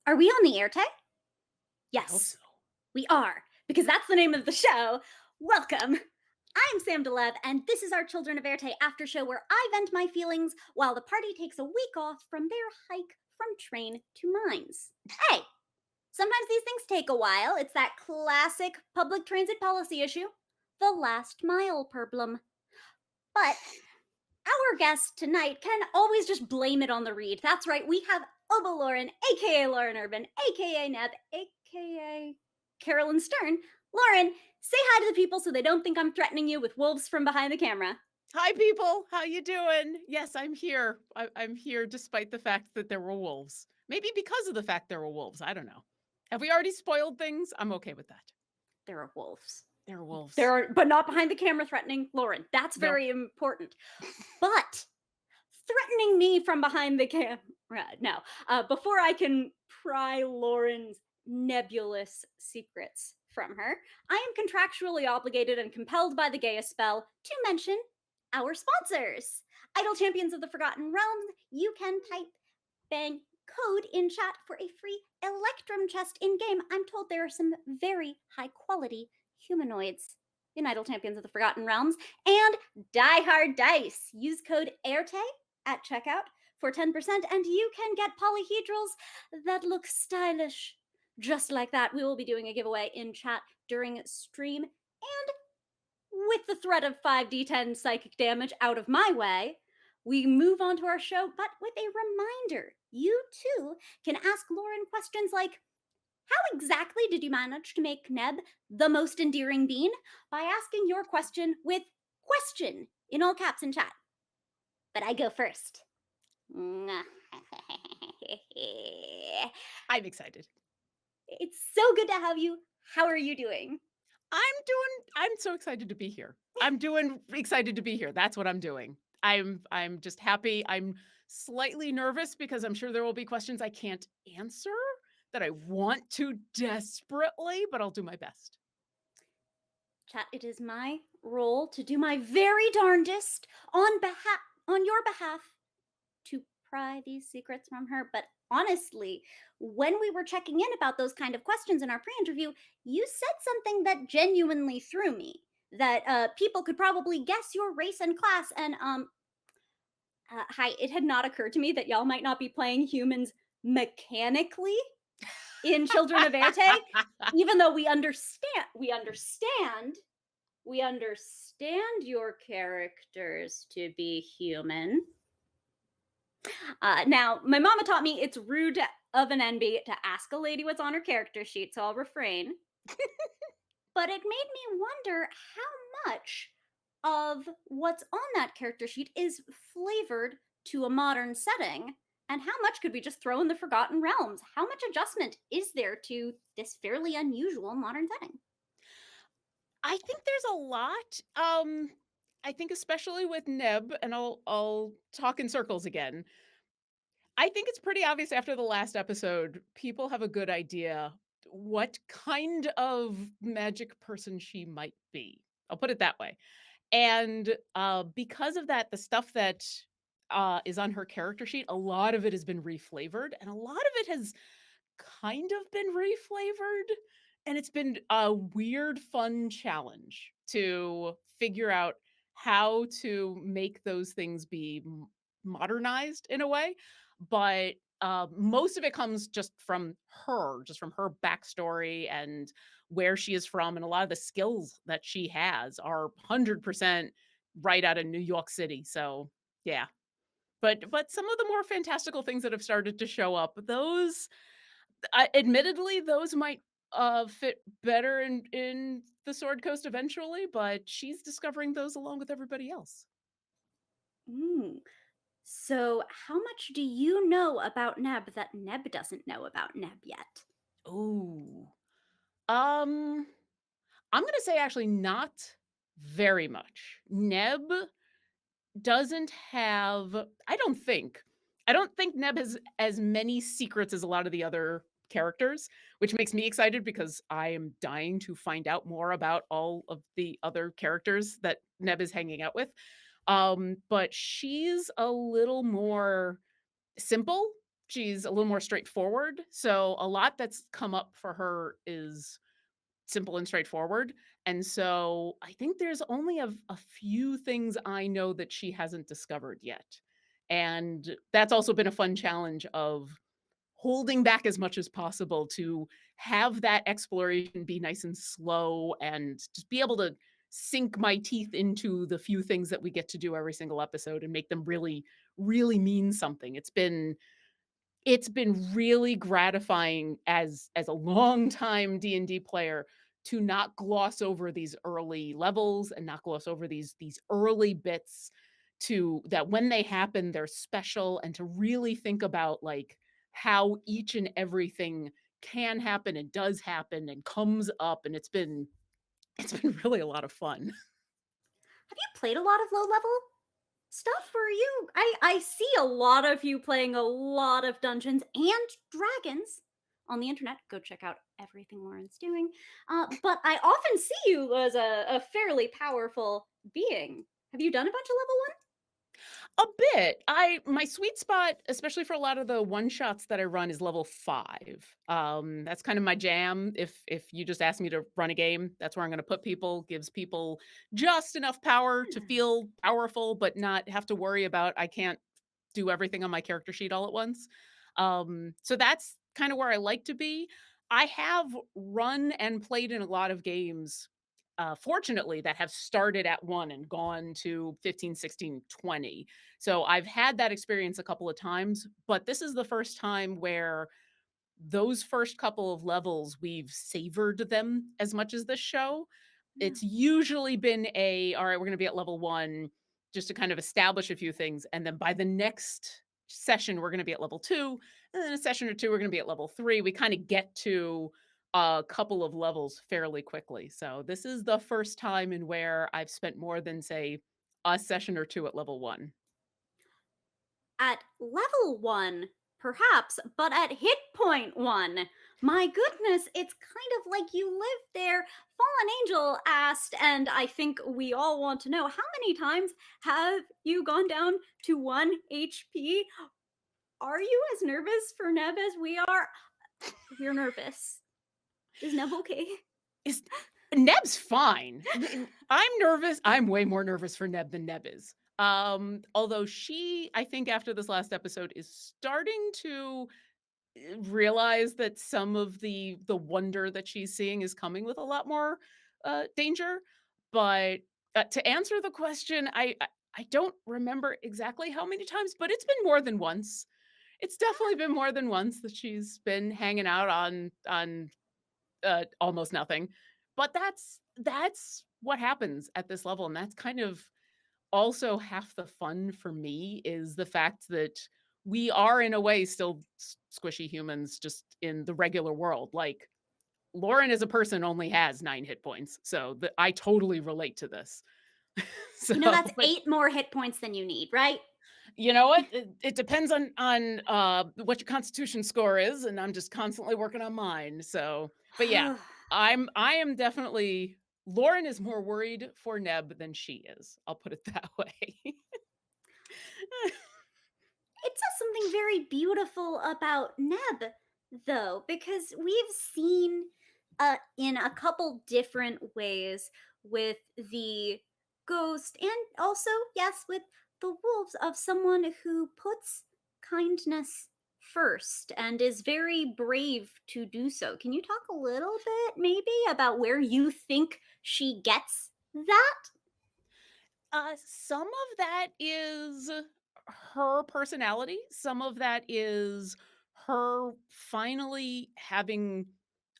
Are we on the Éarte? I hope Yes, so. we are, because that's the name of the show. Welcome. I'm Sam de Leve, and this is our Children of Éarte after show where I vent my feelings while the party takes a week off from their hike from train to mines. Hey, sometimes these things take a while. It's that classic public transit policy issue, the last mile problem. But our guest tonight can always just blame it on the read. That's right, we have Oba Lauren, aka Lauren Urban, aka Neb, aka Carolyn Stern. Lauren, say hi to the people so they don't think I'm threatening you with wolves from behind the camera. Hi, people. How you doing? Yes, I'm here. I'm here despite the fact that there were wolves. Maybe because of the fact there were wolves. I don't know. Have we already spoiled things? I'm okay with that. There are wolves. There are There wolves. are, but not behind the camera threatening Lauren. That's Nope. very important. But threatening me from behind the camera, no. Before I can pry Lauren's nebulous secrets from her, I am contractually obligated and compelled by the Gaia spell to mention our sponsors. Idol Champions of the Forgotten Realms, you can type bang code in chat for a free Electrum chest in game. I'm told there are some very high quality humanoids in Idol Champions of the Forgotten Realms. And Die Hard Dice. Use code AIRTE at checkout for 10%, and you can get polyhedrals that look stylish. Just like that, we will be doing a giveaway in chat during stream. And with the threat of 5d10 psychic damage out of my way, we move on to our show, but with a reminder you too can ask Lauren questions like, how exactly did you manage to make Neb the most endearing bean? By asking your question with question in all caps in chat. But I go first. I'm excited. It's so good to have you. How are you doing? I'm so excited to be here. I'm doing excited to be here. That's what I'm doing. I'm just happy. I'm slightly nervous because I'm sure there will be questions I can't answer that I want to desperately, but I'll do my best. Chat, it is my role to do my very darndest on your behalf to pry these secrets from her. But honestly, when we were checking in about those kind of questions in our pre-interview, you said something that genuinely threw me. That people could probably guess your race and class, and hi, it had not occurred to me that y'all might not be playing humans mechanically in Children of Éarte, even though we understand your characters to be human. Now, my mama taught me it's rude of an NB to ask a lady what's on her character sheet, so I'll refrain. But it made me wonder how much of what's on that character sheet is flavored to a modern setting, and how much could we just throw in the Forgotten Realms? How much adjustment is there to this fairly unusual modern setting? I think there's a lot. I think especially with Neb, and I'll talk in circles again. I think it's pretty obvious after the last episode, people have a good idea what kind of magic person she might be. I'll put it that way. And because of that, the stuff that is on her character sheet, a lot of it has been reflavored, and a lot of it has kind of been reflavored. And it's been a weird, fun challenge to figure out how to make those things be modernized in a way. But most of it comes just from her backstory and where she is from. And a lot of the skills that she has are 100% right out of New York City. So, yeah. But some of the more fantastical things that have started to show up, those admittedly, those might, fit better in the Sword Coast eventually, but she's discovering those along with everybody else. Mm. So, how much do you know about Neb that Neb doesn't know about Neb yet? Ooh. Um, I'm gonna say actually not very much. Neb doesn't have I don't think Neb has as many secrets as a lot of the other characters, which makes me excited because I am dying to find out more about all of the other characters that Neb is hanging out with. But she's a little more simple she's a little more straightforward. So a lot that's come up for her is simple and straightforward. And so I think there's only a few things I know that she hasn't discovered yet. And that's also been a fun challenge of holding back as much as possible to have that exploration be nice and slow and just be able to sink my teeth into the few things that we get to do every single episode and make them really really mean something. It's been really gratifying as a longtime D&D player to not gloss over these early levels and not gloss over these early bits to that when they happen, they're special, and to really think about, like, how each and everything can happen and does happen and comes up, and it's been really a lot of fun. Have you played a lot of low level stuff? Or you I see a lot of you playing a lot of Dungeons and Dragons on the internet. Go check out everything Lauren's doing. But I often see you as a fairly powerful being. Have you done a bunch of level one? A bit. I my sweet spot, especially for a lot of the one shots that I run, is level 5. That's kind of my jam. If you just ask me to run a game, that's where I'm gonna put people, gives people just enough power to feel powerful, but not have to worry about I can't do everything on my character sheet all at once. So that's kind of where I like to be. I have run and played in a lot of games, fortunately, that have started at 1 and gone to 15, 16, 20. So I've had that experience a couple of times, but this is the first time where those first couple of levels, we've savored them as much as this show. Yeah. It's usually been all right, we're going to be at level 1 just to kind of establish a few things. And then by the next session, we're going to be at level 2. And then a session or two, we're going to be at level 3. We kind of get to a couple of levels fairly quickly. So this is the first time in where I've spent more than, say, a session or two at level 1. At level one, perhaps, but at hit point one, my goodness, it's kind of like you live there. Fallen Angel asked, and I think we all want to know, how many times have you gone down to 1 HP? Are you as nervous for Neb as we are? We're nervous. Is Neb okay? Is Neb's fine. I'm nervous. I'm way more nervous for Neb than Neb is. Although she, I think after this last episode, is starting to realize that some of the wonder that she's seeing is coming with a lot more danger. But to answer the question, I don't remember exactly how many times, but it's been more than once. It's definitely been more than once that she's been hanging out on almost nothing. But that's what happens at this level, and that's kind of also half the fun for me is the fact that we are in a way still squishy humans just in the regular world. Like Lauren as a person only has 9 hit points, so I totally relate to this. So, That's but 8 more hit points than you need, right? you know what? It depends on what your constitution score is, and I'm just constantly working on mine. So, but yeah, I am definitely Lauren is more worried for Neb than she is. I'll put it that way. It says something very beautiful about Neb, though, because we've seen in a couple different ways with the ghost and also, yes, with the wolves of someone who puts kindness first and is very brave to do so. Can you talk a little bit, maybe, about where you think she gets that? Some of that is her personality. Some of that is her finally having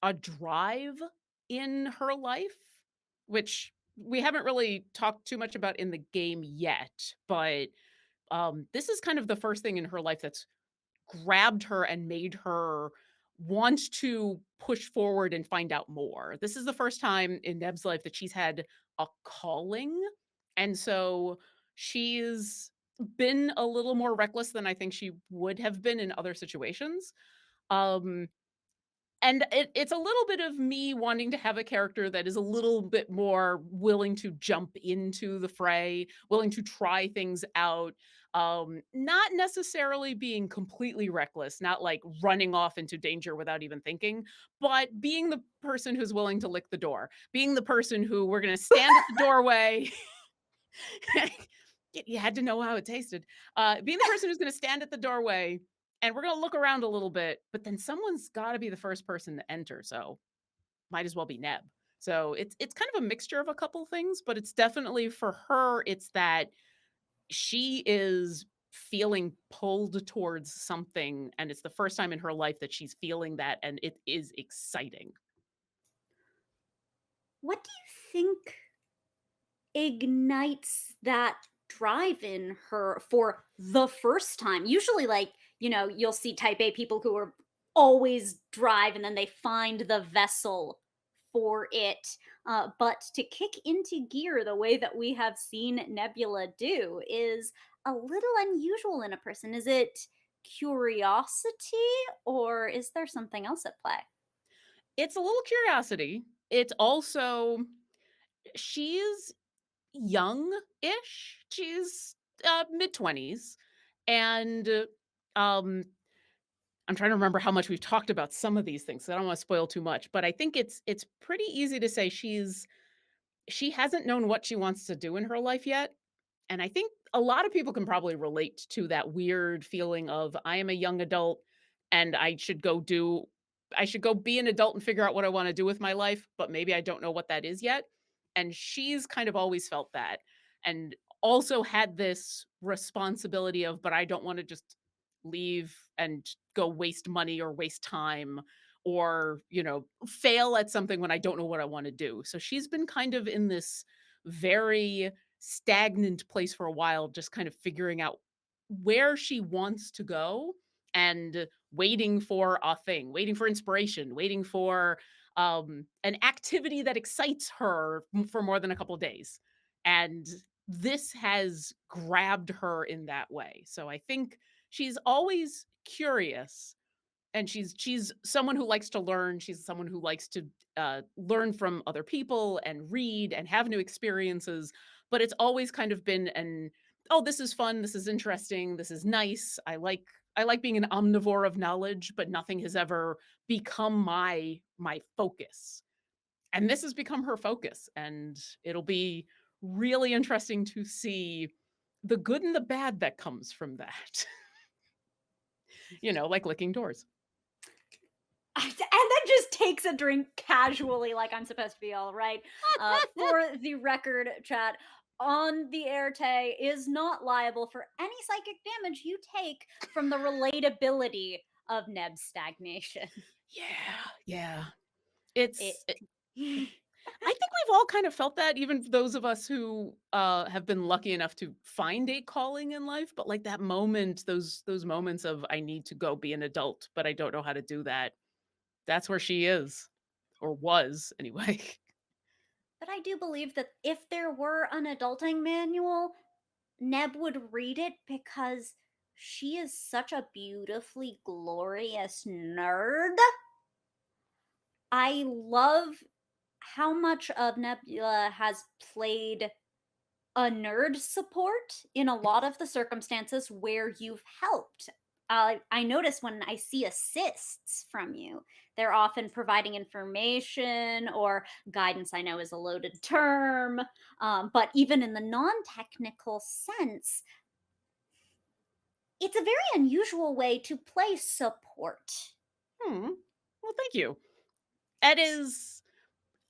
a drive in her life, which we haven't really talked too much about in the game yet. But this is kind of the first thing in her life that's grabbed her and made her want to push forward and find out more. This is the first time in Neb's life that she's had a calling. And so she's been a little more reckless than I think she would have been in other situations. Um, and it's a little bit of me wanting to have a character that is a little bit more willing to jump into the fray, willing to try things out. Not necessarily being completely reckless, not like running off into danger without even thinking, but being the person who's willing to lick the door, being the person who we're going to stand at the doorway. You had to know how it tasted. Being the person who's going to stand at the doorway and we're going to look around a little bit, but then someone's got to be the first person to enter. So might as well be Neb. So it's kind of a mixture of a couple things, but it's definitely for her, it's that she is feeling pulled towards something, and it's the first time in her life that she's feeling that, and it is exciting. What do you think ignites that drive in her for the first time? Usually, like, you'll see type A people who are always drive and then they find the vessel for it. But to kick into gear the way that we have seen Nebula do is a little unusual in a person. Is it curiosity or is there something else at play? It's a little curiosity. It's also she's young-ish. She's, mid-20s, and, um, I'm trying to remember how much we've talked about some of these things, so I don't wanna spoil too much, but I think it's pretty easy to say she hasn't known what she wants to do in her life yet, and I think a lot of people can probably relate to that weird feeling of, "I am a young adult, and I should go be an adult and figure out what I wanna do with my life, but maybe I don't know what that is yet." And she's kind of always felt that, and also had this responsibility of, "But I don't wanna just leave and go waste money or waste time or, fail at something when I don't know what I wanna do." So she's been kind of in this very stagnant place for a while, just kind of figuring out where she wants to go and waiting for a thing, waiting for inspiration, waiting for an activity that excites her for more than a couple of days. And this has grabbed her in that way. So I think she's always curious and she's someone who likes to learn. She's someone who likes to learn from other people and read and have new experiences. But it's always kind of been an oh, this is fun, this is interesting, this is nice. I like being an omnivore of knowledge, but nothing has ever become my focus. And this has become her focus, and it'll be really interesting to see the good and the bad that comes from that. Like licking doors. And then just takes a drink casually, like I'm supposed to be all right. For the record, chat, on the Éarte is not liable for any psychic damage you take from the relatability of Neb's stagnation. Yeah, yeah. It. It's I think we've all kind of felt that, even those of us who, have been lucky enough to find a calling in life, but, like, that moment, those moments of, "I need to go be an adult, but I don't know how to do that." That's where she is, or was, anyway. But I do believe that if there were an adulting manual, Neb would read it because she is such a beautifully glorious nerd. I love how much of Nebula has played a nerd support in a lot of the circumstances where you've helped. I notice when I see assists from you, they're often providing information or guidance. I know is a loaded term, but even in the non technical sense, it's a very unusual way to play support. Hmm. Well, thank you. That is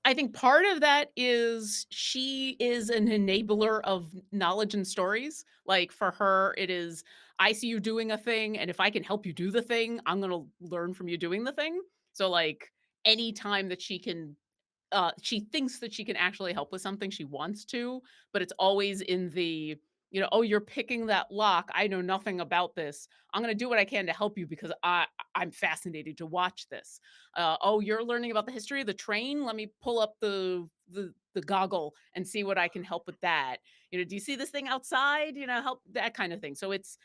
I think part of that is she is an enabler of knowledge and stories. Like for her, it is, I see you doing a thing, and if I can help you do the thing, I'm gonna learn from you doing the thing. So like any time that she thinks that she can actually help with something, she wants to, but it's always in the, "Oh, you're picking that lock. I know nothing about this. I'm gonna do what I can to help you because I'm fascinated to watch this. Oh, you're learning about the history of the train. Let me pull up the goggle and see what I can help with that. Do you see this thing outside? Help that kind of thing." So it's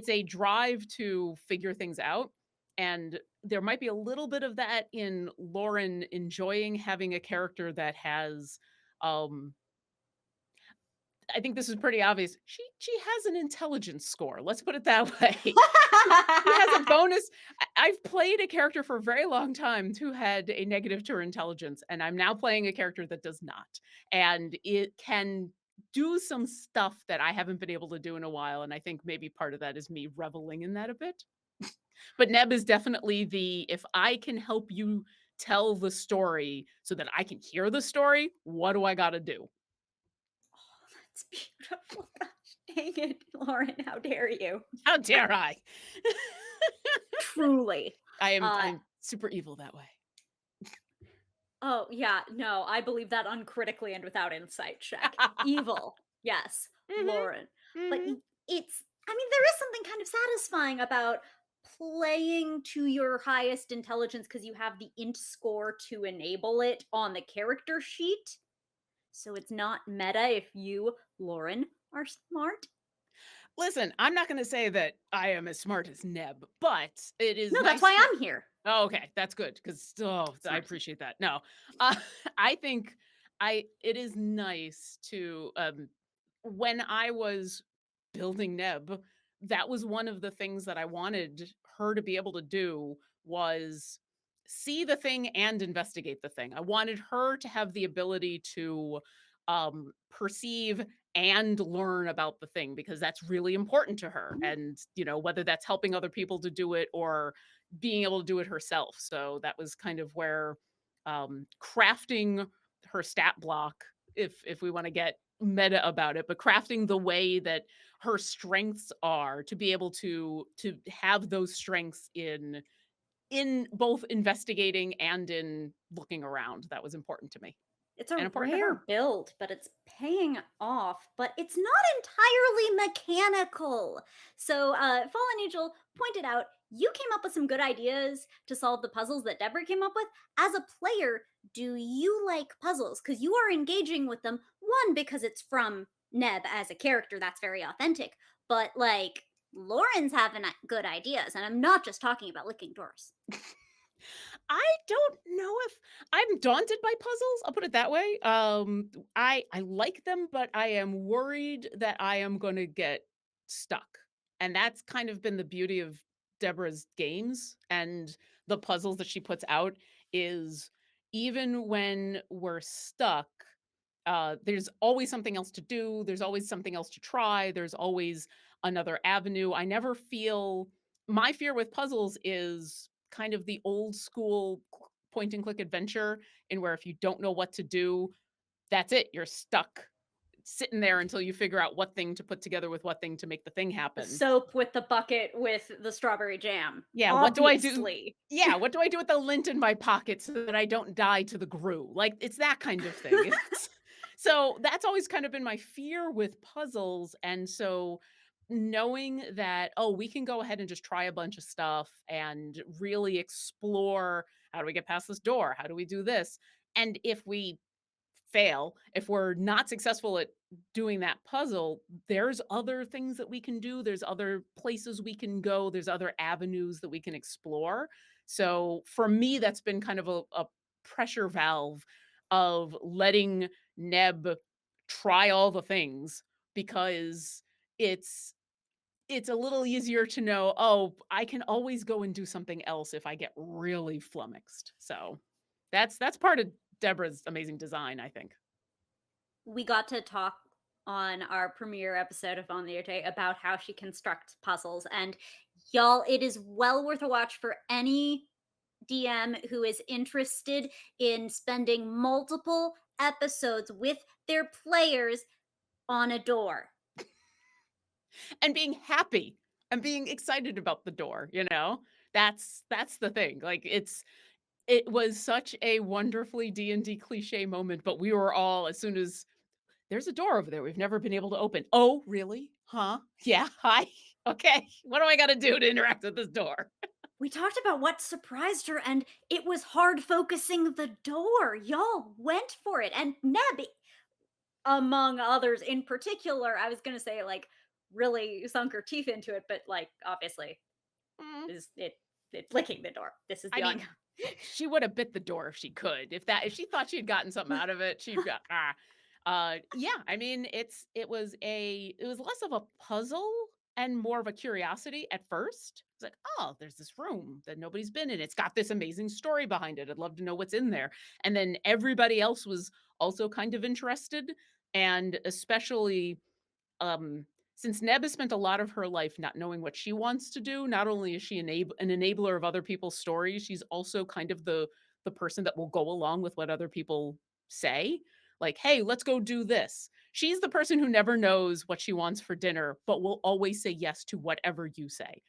a drive to figure things out, and there might be a little bit of that in Lauren enjoying having a character that has, um, I think this is pretty obvious. She has an intelligence score. Let's put it that way. She has a bonus. I've played a character for a very long time who had a negative to her intelligence, and I'm now playing a character that does not. And it can do some stuff that I haven't been able to do in a while. And I think maybe part of that is me reveling in that a bit. But Neb is definitely the if I can help you tell the story so that I can hear the story, what do I gotta do? That's beautiful. Gosh, dang it, Lauren, how dare you? How dare I? Truly. Uh, I'm super evil that way. oh, yeah, no, I believe that uncritically and without insight check. Evil, yes, Mhm, Lauren. But mhm. it's, I mean, there is something kind of satisfying about playing to your highest intelligence because you have the int score to enable it on the character sheet. So it's not meta if you, Lauren, are smart. Listen, I'm not gonna say that I am as smart as Neb, but it is No, that's nice why to I'm here. Oh, okay, that's good because I Smart. appreciate that. No, uh, I think it is nice to when I was building Neb, that was one of the things that I wanted her to be able to do was see the thing and investigate the thing. I wanted her to have the ability to perceive and learn about the thing because that's really important to her. And, whether that's helping other people to do it or being able to do it herself. So that was kind of where crafting her stat block, if we want to get meta about it, but crafting the way that her strengths are to be able to have those strengths in both investigating and in looking around. That was important to me It's a and important to her. rare build, but it's paying off, but it's not entirely mechanical. So, Fallen Angel pointed out you came up with some good ideas to solve the puzzles that Deborah came up with. As a player, do you like puzzles? Because you are engaging with them, one, because it's from Neb as a character, that's very authentic, but like, Lauren's having good ideas, and I'm not just talking about licking doors. I don't know if I'm daunted by puzzles, I'll put it that way. I like them, but I am worried that I am gonna get stuck. And that's kind of been the beauty of Deborah's games and the puzzles that she puts out is even when we're stuck, there's always something else to do, there's always something else to try, there's always another avenue. I never feel my fear with puzzles is kind of the old school point and click adventure in where if you don't know what to do, that's it. You're stuck sitting there until you figure out what thing to put together with what thing to make the thing The happen. soap with the bucket with the strawberry jam. Yeah, what do I do? Obviously. Yeah, what do I do with the lint in my pocket so that I don't die to the grue? Like it's that kind of thing. So that's always kind of been my fear with puzzles. And so knowing that, oh, we can go ahead and just try a bunch of stuff and really explore how do we get past this door? How do we do this? And if we fail, if we're not successful at doing that puzzle, there's other things that we can do. There's other places we can go. There's other avenues that we can explore. So for me, that's been kind of a pressure valve of letting Neb try all the things because it's it's a little easier to know, oh, I can always go and do something else if I get really flummoxed. So that's part of Deborah's amazing design, I think. We got to talk on our premiere episode of On the Day about how she constructs puzzles. And y'all, it is well worth a watch for any DM who is interested in spending multiple episodes with their players on a door. And being happy and being excited about the door, you know? That's the thing. Like it was such a wonderfully D&D cliche moment, but we were all as soon as there's a door over there we've never been able to open. Oh, really? Huh? Yeah. Hi. Okay. What do I got to do to interact with this door? We talked about what surprised her, and it was hard focusing the door. Y'all went for it. And Neb, among others in particular, I was going to say, like, really sunk her teeth into it, but, like, obviously, Mm, is it's licking the door. This is I the mean, on. she would have bit the door if she could. If she thought she had gotten something out of it, she got Yeah, I mean, it was less of a puzzle and more of a curiosity at first. It's like, oh, there's this room that nobody's been in. It's got this amazing story behind it. I'd love to know what's in there. And then everybody else was also kind of interested, and especially um since Neb has spent a lot of her life not knowing what she wants to do. Not only is she an enabler of other people's stories, she's also kind of the person that will go along with what other people say. Like, hey, let's go do this. She's the person who never knows what she wants for dinner, but will always say yes to whatever you say.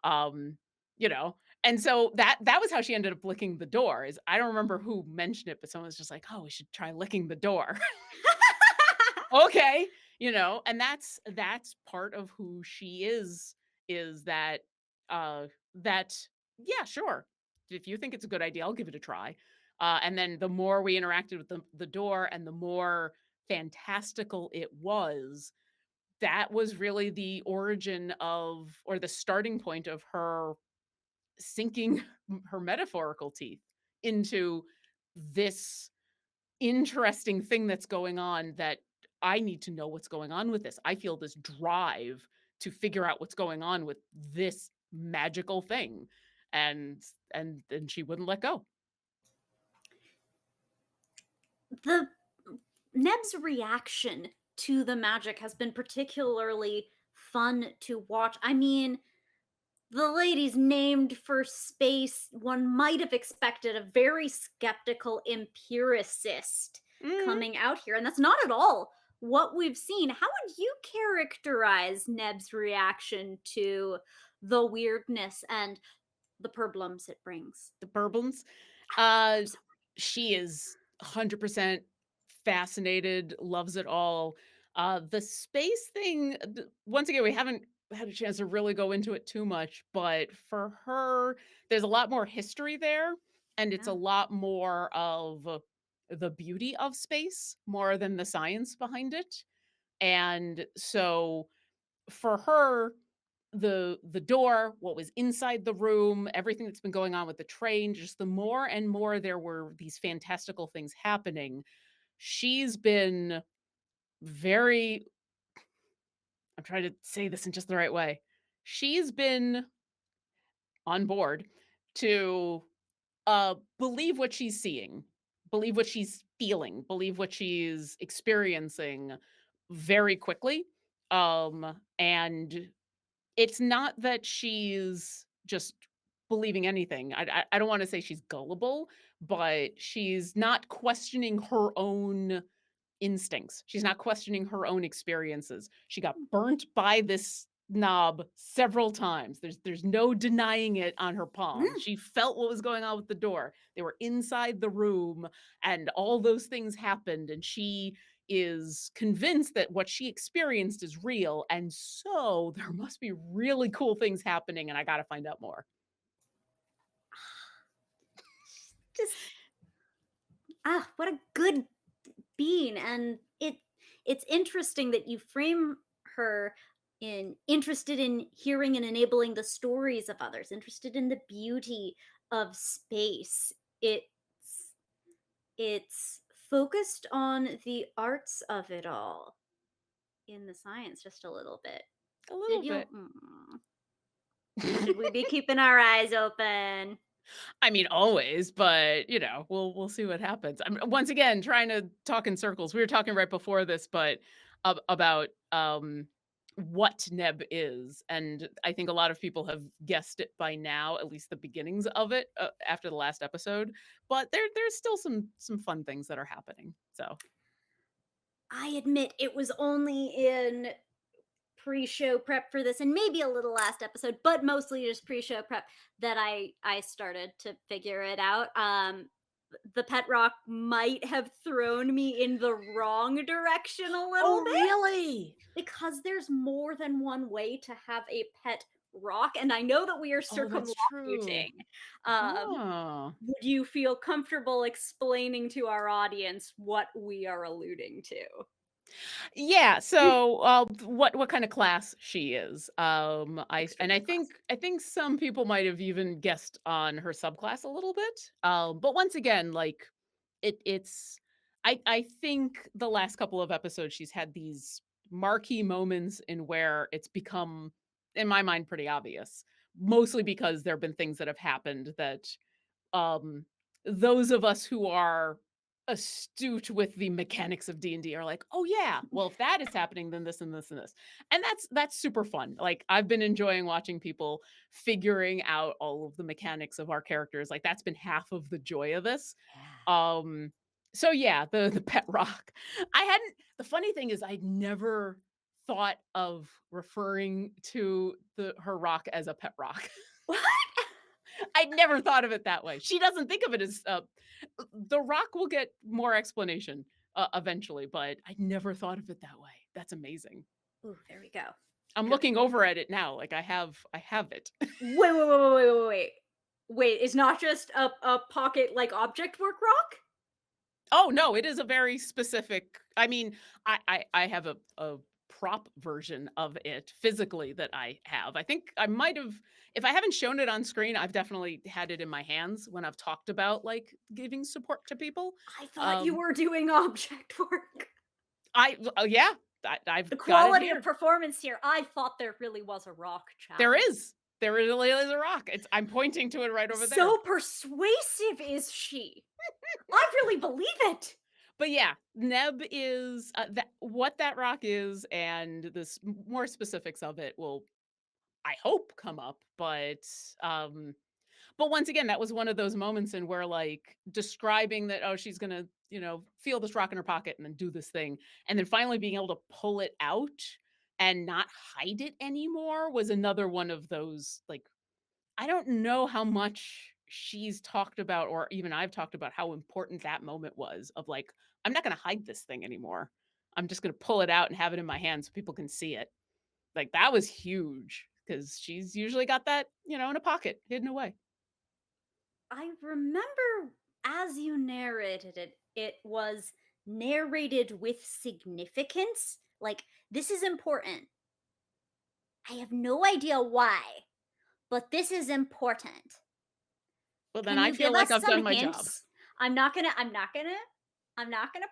Um, you know, and so that was how she ended up licking the door. Is I don't remember who mentioned it, but someone was just like, "Oh, we should try licking the door." Okay, and that's part of who she is that yeah, sure. If you think it's a good idea, I'll give it a try. And then the more we interacted with the door and the more fantastical it was, that was really the origin of, or the starting point of her sinking her metaphorical teeth into this interesting thing that's going on, that I need to know what's going on with this. I feel this drive to figure out what's going on with this magical thing. And then she wouldn't let go. The Neb's reaction to the magic has been particularly fun to watch. I mean, the lady's named for space. One might have expected a very skeptical empiricist Mhm. coming out here, and that's not at all what we've seen. How would you characterize Neb's reaction to the weirdness and the problems it brings? The Bourbons. I love Uh, problems. she is 100% fascinated, loves it all. The space thing, once again, we haven't had a chance to really go into it too much, but for her, there's a lot more history there, and it's a Yeah. lot more of the beauty of space more than the science behind it. And so for her, the door, what was inside the room, everything that's been going on with the train, just the more and more there were these fantastical things happening, she's been very, I'm trying to say this in just the right way. She's been on board to believe what she's seeing, believe what she's feeling, believe what she's experiencing very quickly. And it's not that she's just believing anything. I don't wanna say she's gullible, but she's not questioning her own instincts. She's not questioning her own experiences. She got burnt by this knob several times. There's no denying it on her palm. Mm. She felt what was going on with the door. They were inside the room and all those things happened, and she is convinced that what she experienced is real, and so there must be really cool things happening, and I got to find out more. Just what a good being. And it's interesting that you frame her in interested in hearing and enabling the stories of others, interested in the beauty of space. It's focused on the arts of it all in the science just a little bit. A little Did you? bit. Should we be keeping our eyes open? I mean, always, but we'll see what happens. I'm once again trying to talk in circles. We were talking right before this, but about what Neb is, and I think a lot of people have guessed it by now, at least the beginnings of it after the last episode. But there's still some fun things that are happening. So I admit it was only in pre-show prep for this and maybe a little last episode, but mostly just pre-show prep that I started to figure it out. The pet rock might have thrown me in the wrong direction a little oh, bit really? because there's more than one way to have a pet rock, and I know that we are Oh, that's true. circumlocuting. Um, Oh. would you feel comfortable explaining to our audience what we are alluding to? Yeah, so, what kind of class she is. Extremely classic. I think some people might have even guessed on her subclass a little bit. But once again, like, it's I think the last couple of episodes she's had these marquee moments in where it's become, in my mind, pretty obvious. Mostly because there have been things that have happened that um those of us who are astute with the mechanics of D&D are like, "Oh yeah, well if that is happening then this and this and this." And that's super fun. Like I've been enjoying watching people figuring out all of the mechanics of our characters. Like that's been half of the joy of this. Yeah. Um so yeah, the pet rock. I hadn't the funny thing is I'd never thought of referring to the her rock as a pet rock. What? I'd never thought of it that way. She doesn't think of it as the rock will get more explanation eventually, but I never thought of it that way. That's amazing. Ooh, there we go. I'm Good. looking over at it now, like I have it. Wait. Wait, it's not just a pocket like object work rock? Oh no, it is a very specific. I mean, I have a prop version of it physically that I have. I think I might have, if I haven't shown it on screen, I've definitely had it in my hands when I've talked about like giving support to people. I thought you Um were doing object work. oh yeah, I've The got it quality of here. performance here, I thought there really was a rock, chat. There is. There really is a rock. It's I'm pointing to it right over there. So persuasive is she. I really believe it. But yeah, Neb is that what that rock is, and more specifics of it will, I hope, come up. Um, but once again, that was one of those moments in where like describing that, oh, she's gonna, feel this rock in her pocket and then do this thing, and then finally being able to pull it out and not hide it anymore was another one of those like I don't know how much she's talked about or even I've talked about how important that moment was of like, I'm not gonna hide this thing anymore. I'm just gonna pull it out and have it in my hand so people can see it. Like that was huge because she's usually got that, in a pocket, hidden away. I remember as you narrated it, it was narrated with significance. Like, this is important. I have no idea why, but this is important. Well, then Can I you feel give like us I've some done my job. hints? I'm not gonna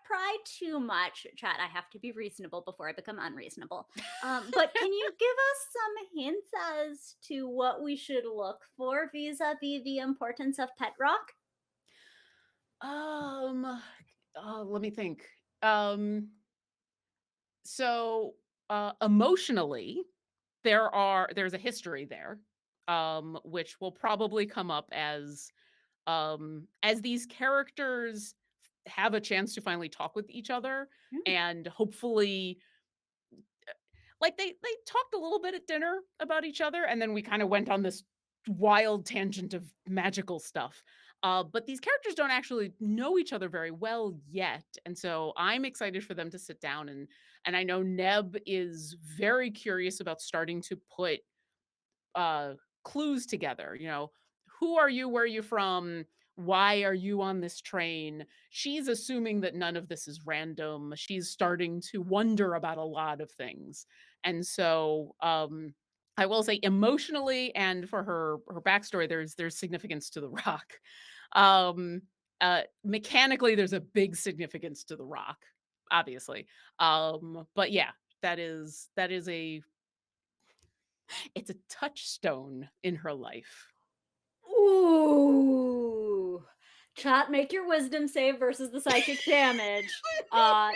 pry too much, chat. I have to be reasonable before I become unreasonable. But can you give us some hints as to what we should look for vis-a-vis the importance of pet rock? Um, let me think. Um, so emotionally, there's a history there, which will probably come up as these characters have a chance to finally talk with each other Mm, and hopefully like they talked a little bit at dinner about each other and then we kind of went on this wild tangent of magical stuff. But these characters don't actually know each other very well yet, and so I'm excited for them to sit down and I know Neb is very curious about starting to put uh clues together, who are you, where are you from, why are you on this train. She's assuming that none of this is random. She's starting to wonder about a lot of things. And so I will say emotionally and for her backstory there's significance to the rock. um Mechanically there's a big significance to the rock, obviously. But yeah, that is a it's a touchstone in her life. ooh. Chat, make your wisdom save versus the psychic damage. Uh,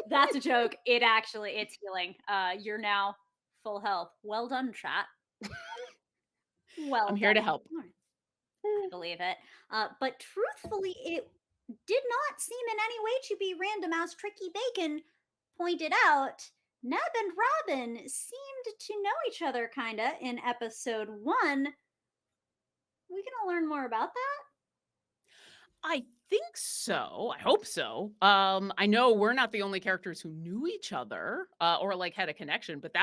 that's a joke. It's healing. You're now full health. Well done, chat. I'm Well here to done. help. Alright, I believe it. But truthfully, it did not seem in any way to be random, as Tricky Bacon pointed out. Neb and Robin seemed to know each other kinda in episode one. We gonna learn more about that? I think so. I hope so. I know we're not the only characters who knew each other, or like had a connection, but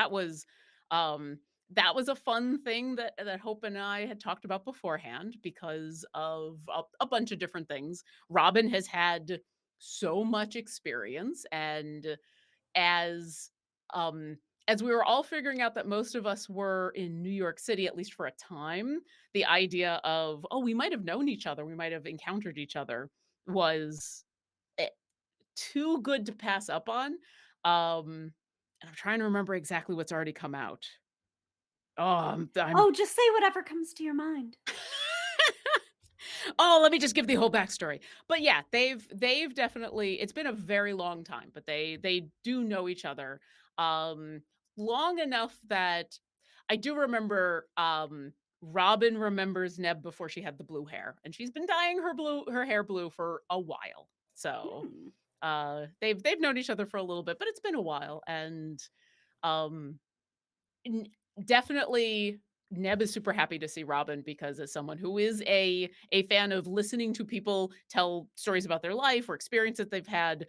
um, that was a fun thing that Hope and I had talked about beforehand because of a bunch of different things. Robin has had so much experience, and as um as we were all figuring out that most of us were in New York City, at least for a time, the idea of, oh, we might have known each other, we might have encountered each other was eh, too good to pass up on. And I'm trying to remember exactly what's already come out. Oh, I'm Oh, just say whatever comes to your mind. Oh, let me just give the whole backstory. But yeah, they've definitely, it's been a very long time, but they do know each other um long enough that I do remember Robin remembers Neb before she had the blue hair, and she's been dyeing her hair blue for a while. So Hmm. they've known each other for a little bit, but it's been a while. And um N definitely, Neb is super happy to see Robin because as someone who is a fan of listening to people tell stories about their life or experience that they've had,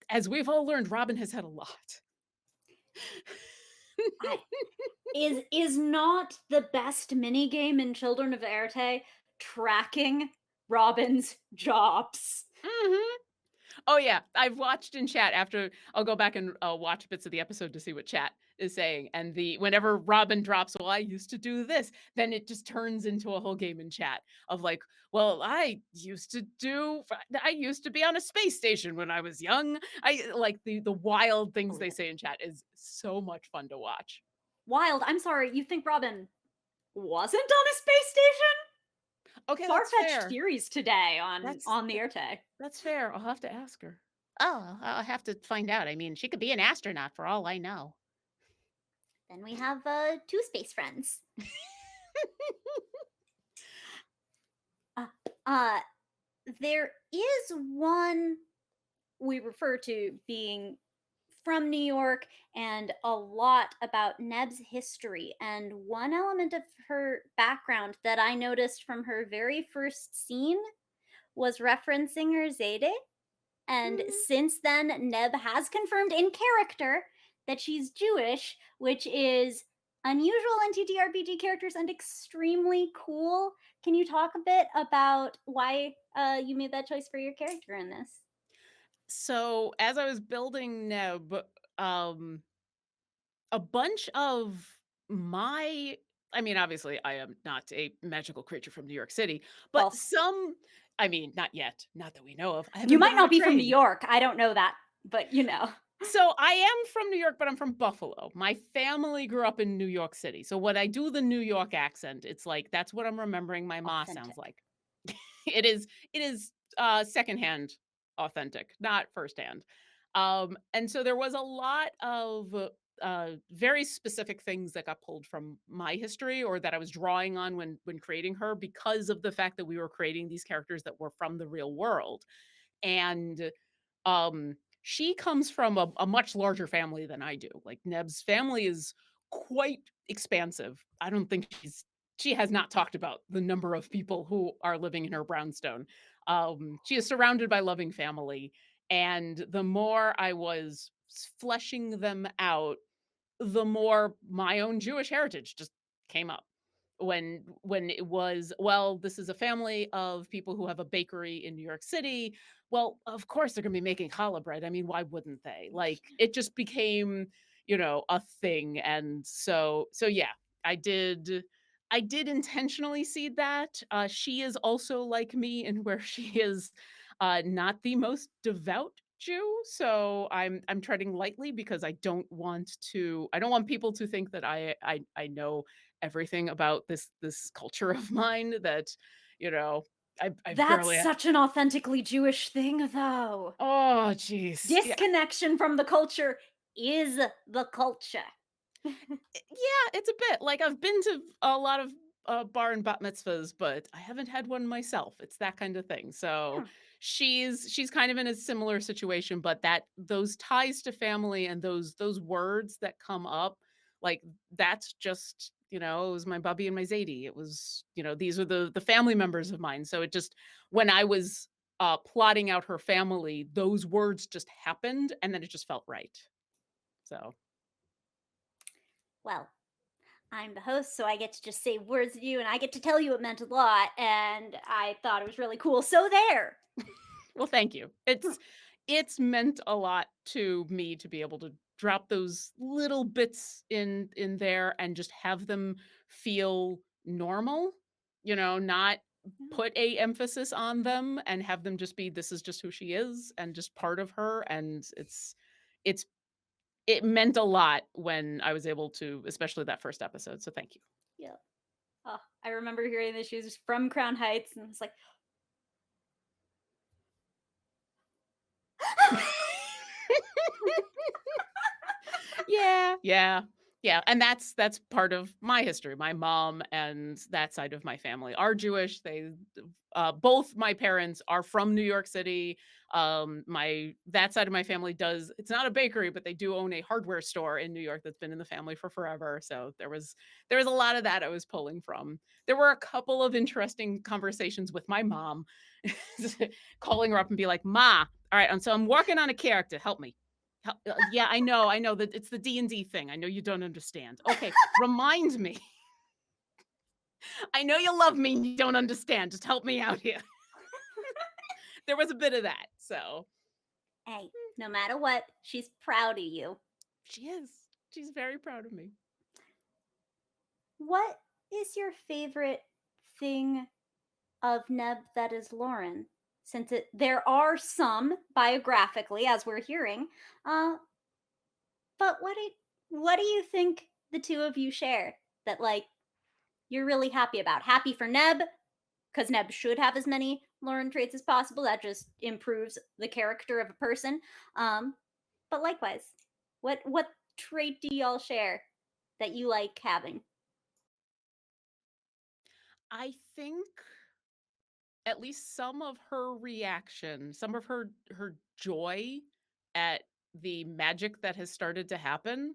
as we've all learned, Robin has had a lot. I is not the best mini game in Children of Éarte tracking Robin's jobs. Mhm. Oh, yeah. I've watched in chat after. I'll go back and, watch bits of the episode to see what chat is saying, and the whenever Robin drops, "Well, I used to do this," then it just turns into a whole game in chat of like, "Well, I used to be on a space station when I was young." I like the wild things they Oh, say in chat is so much fun to watch. wild. I'm sorry, you think Robin wasn't on a space station? Okay, that's Far-fetched fair. theories today That's on the Erte. that's fair. I'll have to ask her. Oh, I'll have to find out. I mean, she could be an astronaut for all I know. Then we have two space friends. Uh, uh there is one we refer to being from New York and a lot about Neb's history. And one element of her background that I noticed from her very first scene was referencing her Zayde. And Mm. since then, Neb has confirmed in character that she's Jewish, which is unusual in TTRPG characters and extremely cool. Can you talk a bit about why you made that choice for your character in this? So, as I was building Neb, um, a bunch of my I mean, obviously, I am not a magical creature from New York City, but False. I mean, not yet, not that we know of. I You haven't been might on not a be from New train. York. I don't know that, but you know, So, I am from New York, but I'm from Buffalo. My family grew up in New York City. So, when I do the New York accent, it's like that's what I'm remembering my ma sounds authentic. like. It is secondhand authentic, not firsthand. And so there was a lot of very specific things that got pulled from my history or that I was drawing on when creating her because of the fact that we were creating these characters that were from the real world. And she comes from a much larger family than I do. Like Neb's family is quite expansive. I don't think she has not talked about the number of people who are living in her brownstone. She is surrounded by loving family, and the more I was fleshing them out, the more my own Jewish heritage just came up. When it was, well, this is a family of people who have a bakery in New York City. Well, of course they're gonna be making challah bread. I mean, why wouldn't they? Like, it just became, a thing. And so yeah, I did I did intentionally seed that. She is also like me in where she is not the most devout Jew, so I'm treading lightly because I don't want people to think that I know everything about this culture of mine that, you know, I've That's barely such an authentically Jewish thing, though. Oh, jeez. Yeah. Disconnection from the culture is the culture. Yeah, it's a bit. Like, I've been to a lot of, bar and bat mitzvahs, but I haven't had one myself. It's that kind of thing. So, Hmm. she's kind of in a similar situation, but that those ties to family and those words that come up, like, that's just, it was my Bubby and my Zadie. It was, these are the family members of mine. So, it just when I was, plotting out her family, those words just happened, and then it just felt right. So Well, I'm the host, so I get to just say words to you, and I get to tell you it meant a lot, and I thought it was really cool. So there. Well, thank you. It's meant a lot to me to be able to drop those little bits in there and just have them feel normal, not put a emphasis on them and have them just be, this is just who she is and just part of her, and it's it meant a lot when I was able to, especially that first episode, so thank you. Yeah. Oh, I remember hearing that she was from Crown Heights, and it's like, Yeah, yeah, yeah, and that's part of my history. My mom and that side of my family are Jewish. Both my parents are from New York City. My that side of my family does. It's not a bakery, but they do own a hardware store in New York that's been in the family for forever. So there was a lot of that I was pulling from. There were a couple of interesting conversations with my mom, calling her up and be like, "Ma, all right, and so I'm working on a character. Help me." Yeah, I know that it's the D&D thing. I know you don't understand. Okay, remind me. I know you love me and you don't understand. Just help me out here. There was a bit of that. So, hey, no matter what, she's proud of you. she is. She's very proud of me. What is your favorite thing of Neb that is Lauren? Since there are some biographically, as we're hearing, uh, but what do you think the two of you share that like you're really happy about? Happy for Neb because Neb should have as many Lauren traits as possible. That just improves the character of a person. Um, but likewise, what trait do y'all share that you like having? I think at least some of her reaction, some of her joy at the magic that has started to happen,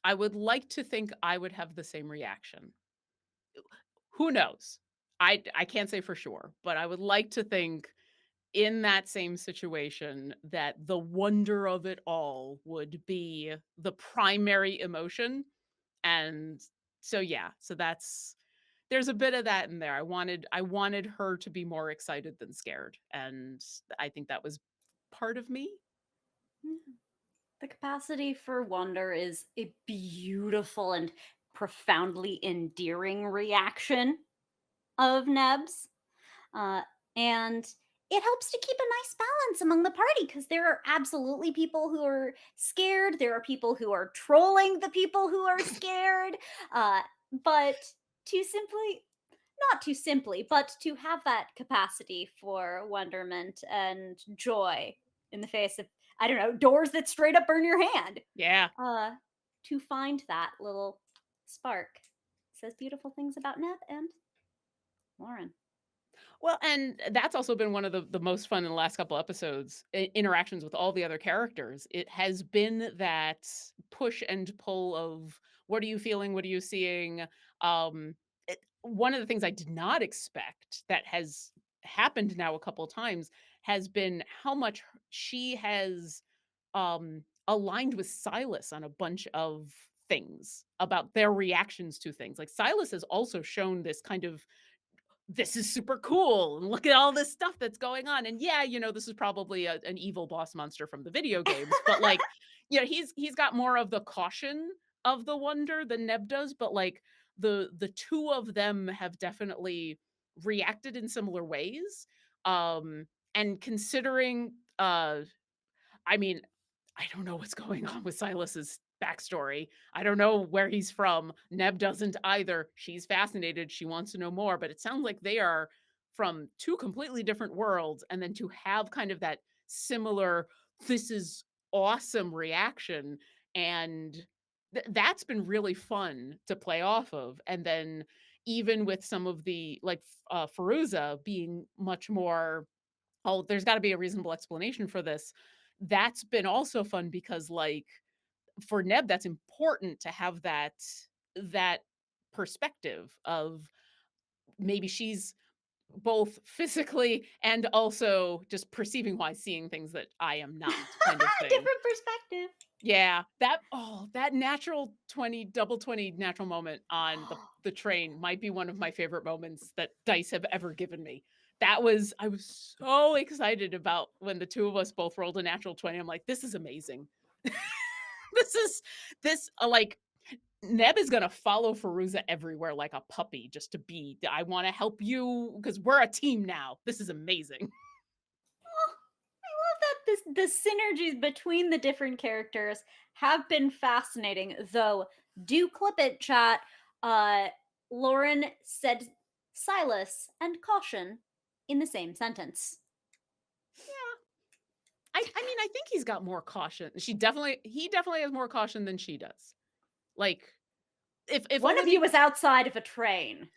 I would like to think I would have the same reaction. Who knows? I can't say for sure, but I would like to think in that same situation that the wonder of it all would be the primary emotion. And so yeah, so that's there's a bit of that in there. I wanted her to be more excited than scared, and I think that was part of me. Yeah. The capacity for wonder is a beautiful and profoundly endearing reaction of Nebs. Uh, and it helps to keep a nice balance among the party because there are absolutely people who are scared. There are people who are trolling the people who are scared. Uh, but to simply, not too simply, but to have that capacity for wonderment and joy in the face of, I don't know, doors that straight up burn your hand. Yeah. Uh, to find that little spark says beautiful things about Neb and Lauren. Well, and that's also been one of the most fun in the last couple episodes, interactions with all the other characters. It has been that push and pull of what are you feeling, what are you seeing. One of the things I did not expect that has happened now a couple times has been how much she has aligned with Silas on a bunch of things about their reactions to things. Like Silas has also shown this kind of, this is super cool and look at all this stuff that's going on, and yeah, this is probably an evil boss monster from the video games, but like, he's got more of the caution of the wonder than Neb does, but like the two of them have definitely reacted in similar ways. And considering, I mean, I don't know what's going on with Silas's backstory. I don't know where he's from. Neb doesn't either. She's fascinated. She wants to know more, but it sounds like they are from two completely different worlds. And then to have kind of that similar, this is awesome reaction. And that's been really fun to play off of. And then even with some of the, like, Fairuza being much more, oh, there's got to be a reasonable explanation for this. That's been also fun because, like, for Neb, that's important to have that perspective of maybe she's both physically and also just perceiving wise seeing things that I am not, kind of thing. Different perspective. Yeah, that natural 20 double 20 natural moment on the train might be one of my favorite moments that dice have ever given me. I was so excited about when the two of us both rolled a natural 20. I'm like, this is amazing. This is this like Neb is gonna follow Fairuza everywhere like a puppy just to be, "I wanna help you because we're a team now. This is amazing." Oh, I love that the synergies between the different characters have been fascinating. Though, do clip it, chat. Uh, Lauren said Silas and caution in the same sentence. Yeah. I mean, I think he's got more caution. He definitely has more caution than she does. Like, if One only of you was outside of a train.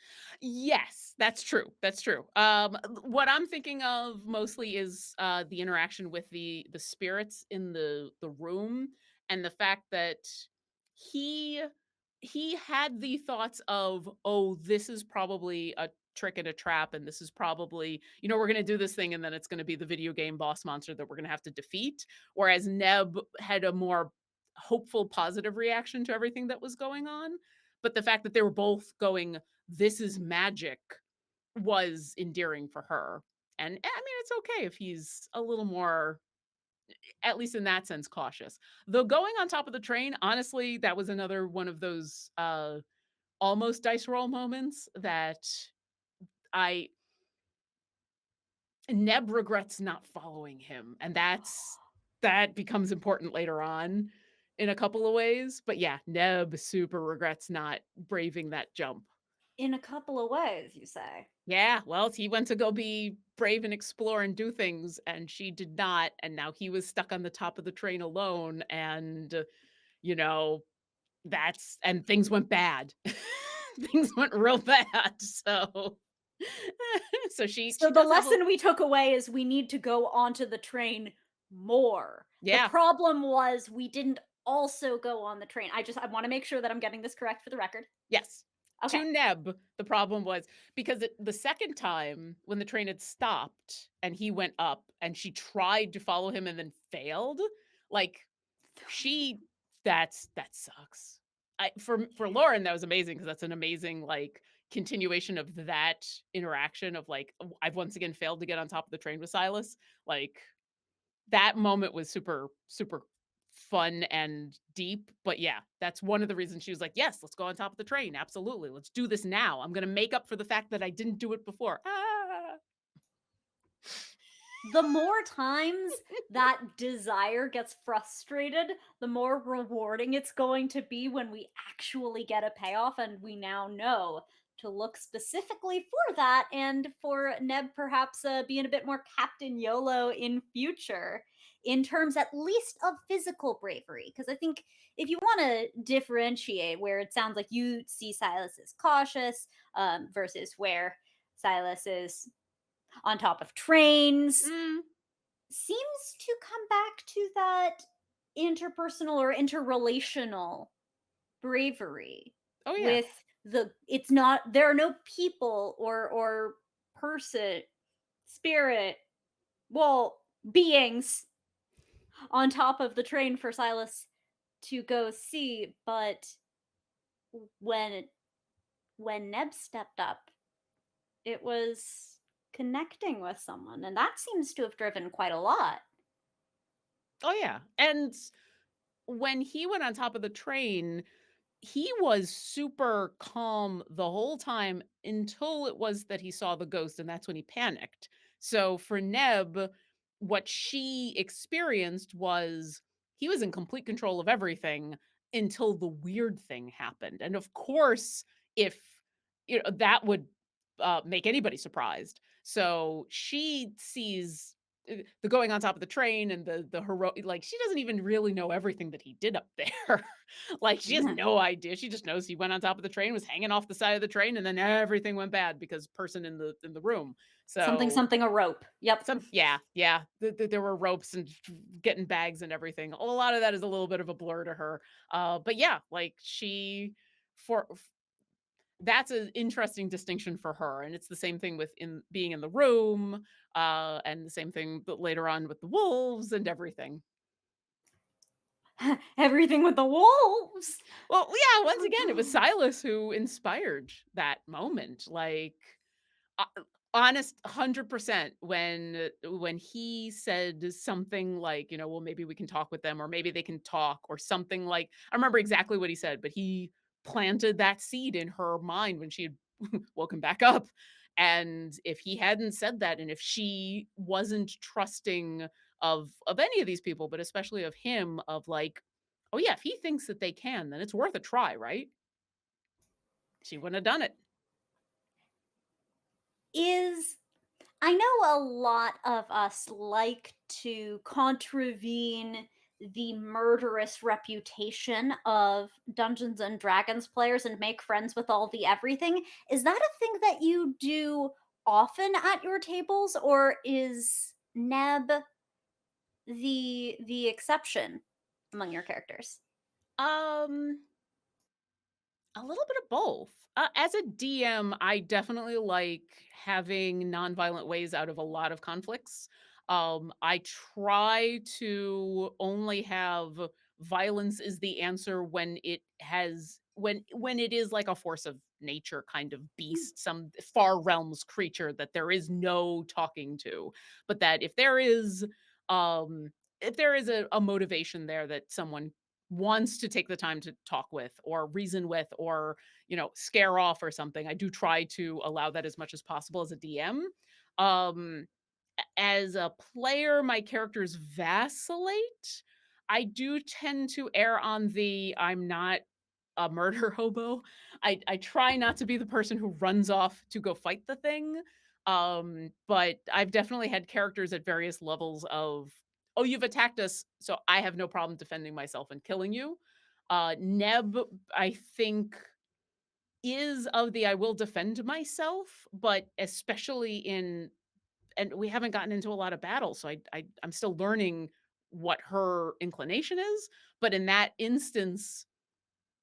Yes, that's true, that's true. What I'm thinking of mostly is, the interaction with the spirits in the room, and the fact that he he had the thoughts of, "Oh, this is probably a trick and a trap, and this is probably, we're gonna do this thing, and then it's gonna be the video game boss monster that we're gonna have to defeat." Whereas Neb had a more hopeful, positive reaction to everything that was going on. But the fact that they were both going, "This is magic," was endearing for her. And I mean, it's okay if he's a little more, at least in that sense, cautious. Though going on top of the train, honestly, that was another one of those almost dice roll moments that I Neb regrets not following him. And that becomes important later on in a couple of ways. But yeah, Neb super regrets not braving that jump. In a couple of ways, you say. Yeah, well, he went to go be brave and explore and do things, and she did not, and now he was stuck on the top of the train alone, and, you know, that's and things went bad. Things went real bad, so so she So the does have a lesson we took away is we need to go onto the train more. The yeah. problem was we didn't also go on the train. I want to make sure that I'm getting this correct for the record. Yes. Okay. To Neb, the problem was because the second time when the train had stopped and he went up and she tried to follow him and then failed, like she that sucks. For Lauren, that was amazing because that's an amazing like continuation of that interaction of like, I've once again failed to get on top of the train with Silas. Like that moment was super, super fun and deep. But yeah, that's one of the reasons she was like, "Yes, let's go on top of the train. Absolutely. Let's do this now. I'm gonna make up for the fact that I didn't do it before." Ah. The more times that desire gets frustrated, the more rewarding it's going to be when we actually get a payoff. And we now know to look specifically for that, and for Neb perhaps being a bit more Captain YOLO in future, in terms at least of physical bravery. Because I think if you want to differentiate where it sounds like you see Silas as cautious versus where Silas is on top of trains, Mm. seems to come back to that interpersonal or interrelational bravery Oh yeah. with it's not, there are no people or person, spirit, well, beings on top of the train for Silas to go see. But when Neb stepped up, it was connecting with someone, and that seems to have driven quite a lot. Oh yeah. And when he went on top of the train, he was super calm the whole time until it was that he saw the ghost, and that's when he panicked. So for Neb, what she experienced was he was in complete control of everything until the weird thing happened. And of course, if that would make anybody surprised. So she sees the going on top of the train and the heroic, like she doesn't even really know everything that he did up there. Like she has no idea. She just knows he went on top of the train, was hanging off the side of the train, and then everything went bad because person in the room. Something, So something, a rope. Yep. yeah. There were ropes and getting bags and everything. A lot of that is a little bit of a blur to her. But yeah, like for that's an interesting distinction for her, and it's the same thing with in being in the room, and the same thing but later on with the wolves and everything. Everything with the wolves. Well, yeah, once again, it was Silas who inspired that moment. Like, uh, honest 100% when he said something like, well, maybe we can talk with them, or maybe they can talk, or something like I remember exactly what he said, but he planted that seed in her mind when she had woken back up. And if he hadn't said that, and if she wasn't trusting of any of these people, but especially of him, of like, oh yeah, if he thinks that they can, then it's worth a try, right? She wouldn't have done it. Is I know a lot of us like to contravene the murderous reputation of Dungeons and Dragons players and make friends with all the everything. Is that a thing that you do often at your tables, or is Neb the exception among your characters? Um, a little bit of both. As a DM, I definitely like having nonviolent ways out of a lot of conflicts. I try to only have violence is the answer when it has when it is like a force of nature kind of beast, some far realms creature that there is no talking to. But that if there is a motivation there that someone wants to take the time to talk with or reason with or scare off or something, I do try to allow that as much as possible as a DM. um as a player, my characters vacillate. I do tend to err on the I'm not a murder hobo. I try not to be the person who runs off to go fight the thing. But I've definitely had characters at various levels of, oh, you've attacked us, so I have no problem defending myself and killing you. Neb, I think, is of the I will defend myself, but especially in, and we haven't gotten into a lot of battles, so I'm still learning what her inclination is. But in that instance,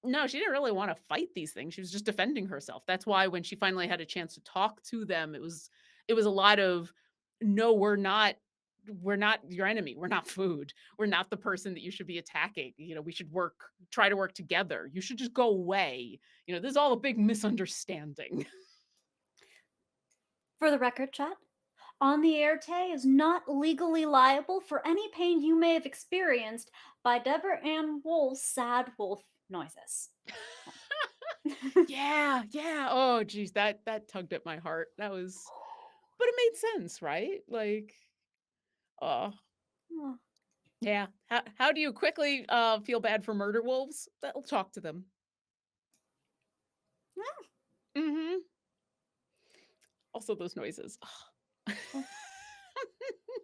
no, she didn't really wanna fight these things, she was just defending herself. That's why when she finally had a chance to talk to them, it was a lot of, "No, we're not your enemy, we're not food, we're not the person that you should be attacking, we should try to work together, you should just go away, this is all a big misunderstanding." For the record, chat, On the Éarte is not legally liable for any pain you may have experienced by Deborah Ann Woll's sad wolf noises. Yeah, yeah, oh, geez, that tugged at my heart, but it made sense, right? Like, oh. Oh, Yeah. How do you quickly, feel bad for murder wolves? They'll talk to them. yeah, Mhm. Also those noises. well,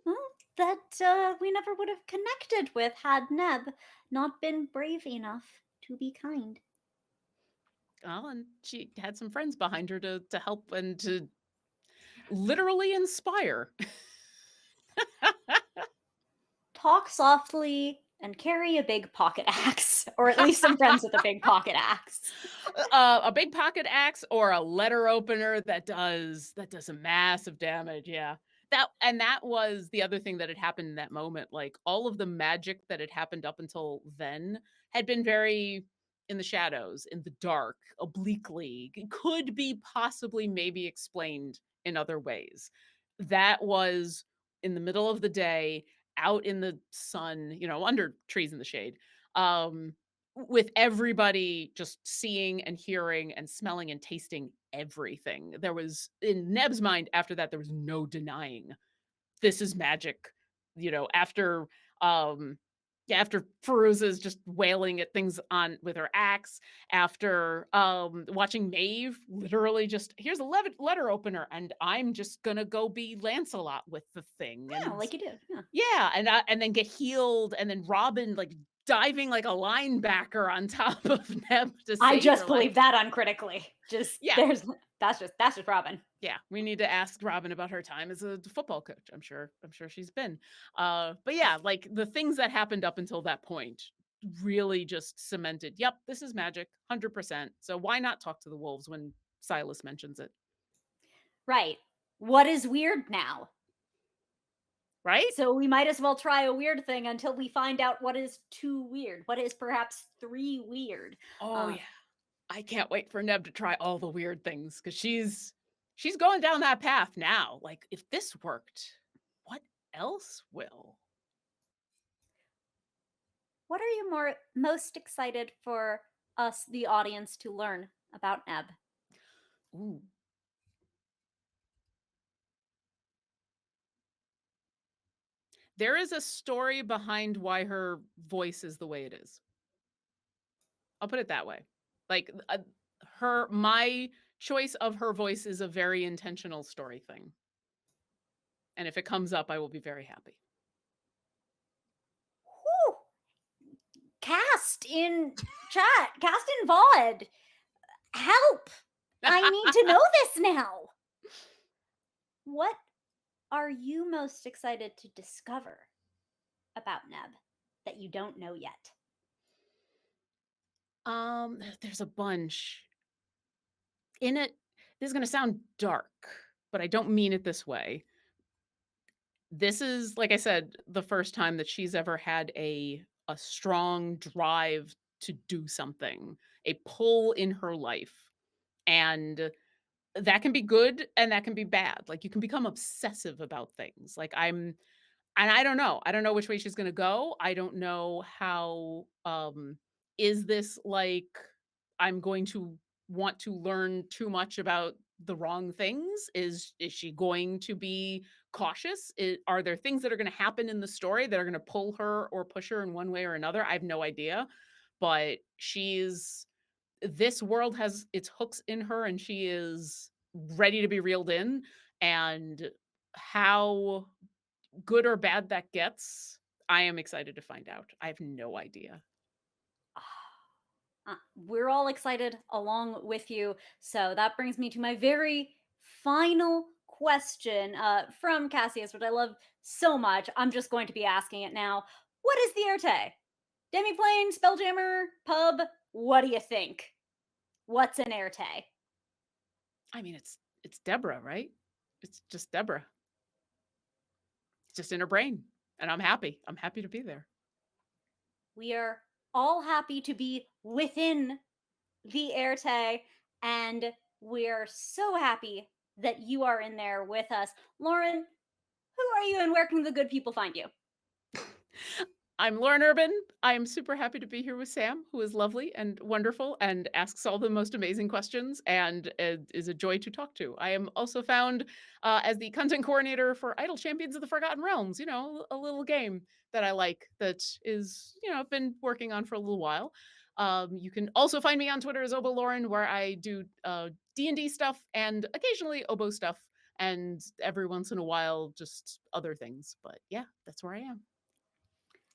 well, that we never would have connected with had Neb not been brave enough to be kind. Well, and she had some friends behind her to help and to literally inspire. Talk softly and carry a big pocket axe, or at least some friends with a big pocket axe. A big pocket axe or a letter opener that does a massive damage, yeah. That was the other thing that had happened in that moment, like, all of the magic that had happened up until then had been very in the shadows, in the dark, obliquely, could be possibly maybe explained in other ways. That was in the middle of the day, out in the sun, under trees in the shade. Um, with everybody just seeing and hearing and smelling and tasting everything. There was in Neb's mind after that, there was no denying this is magic. After um yeah, after Fairuza's just wailing at things on with her axe, after watching Maeve literally just here's a letter opener and I'm just gonna go be Lancelot with the thing. Yeah, And like you do. Yeah. yeah, and then get healed, and then Robin, like, diving like a linebacker on top of Neb to I save just her, like, believe that uncritically. Just yeah, there's that's just Robin. yeah, we need to ask Robin about her time as a football coach, I'm sure she's been. But yeah, like, the things that happened up until that point really just cemented, "Yep, this is magic, 100%, so why not talk to the wolves when Silas mentions it?" Right. What is weird now? Right? So we might as well try a weird thing until we find out what is too weird. What is perhaps three weird? Oh, Uh, yeah. I can't wait for Neb to try all the weird things because she's going down that path now. Like, if this worked, what else will? what are you most excited for us, the audience, to learn about Neb? Ooh. There is a story behind why her voice is the way it is. I'll put it that way. Like, my choice of her voice is a very intentional story thing. And if it comes up, I will be very happy. Whew! Cast in chat, cast in VOD. Help! I need to know this now. What are you most excited to discover about Neb that you don't know yet? There's a bunch. In it, this is gonna sound dark, but I don't mean it this way. This is, like I said, the first time that she's ever had a strong drive to do something, a pull in her life. And that can be good and that can be bad. Like, you can become obsessive about things. Like, and I don't know. I don't know which way she's gonna go. I don't know how, is this like I'm going to want to learn too much about the wrong things? Is she going to be cautious? Are there things that are gonna happen in the story that are gonna pull her or push her in one way or another? I have no idea. But this world has its hooks in her and she is ready to be reeled in. And how good or bad that gets, I am excited to find out. I have no idea. We're all excited along with you. So that brings me to my very final question from Cassius, which I love so much. I'm just going to be asking it now. What is the Erte? Demiplane, Spelljammer, pub? What do you think? What's an Erte? I mean, it's Deborah, right? It's just Deborah. It's just in her brain. And I'm happy. I'm happy to be there. We are all happy to be within the Erte, and we're so happy that you are in there with us. Lauren, who are you and where can the good people find you? I'm Lauren Urban. I am super happy to be here with Sam, who is lovely and wonderful and asks all the most amazing questions and is a joy to talk to. I am also found as the content coordinator for Idle Champions of the Forgotten Realms, a little game that I like that is, I've been working on for a little while. You can also find me on Twitter as Obo Lauren, where I do D&D stuff and occasionally Obo stuff, and every once in a while, just other things. But yeah, that's where I am.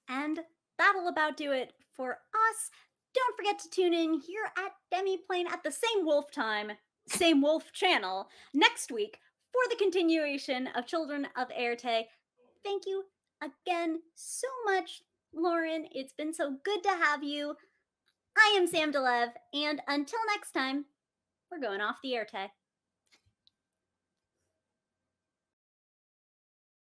And that'll about do it for us. Don't forget to tune in here at Demiplane at the same wolf time, same wolf channel next week for the continuation of Children of Éarte. Thank you again so much, Lauren. It's been so good to have you. I am Sam de Leve, and until next time, we're going off the Éarte.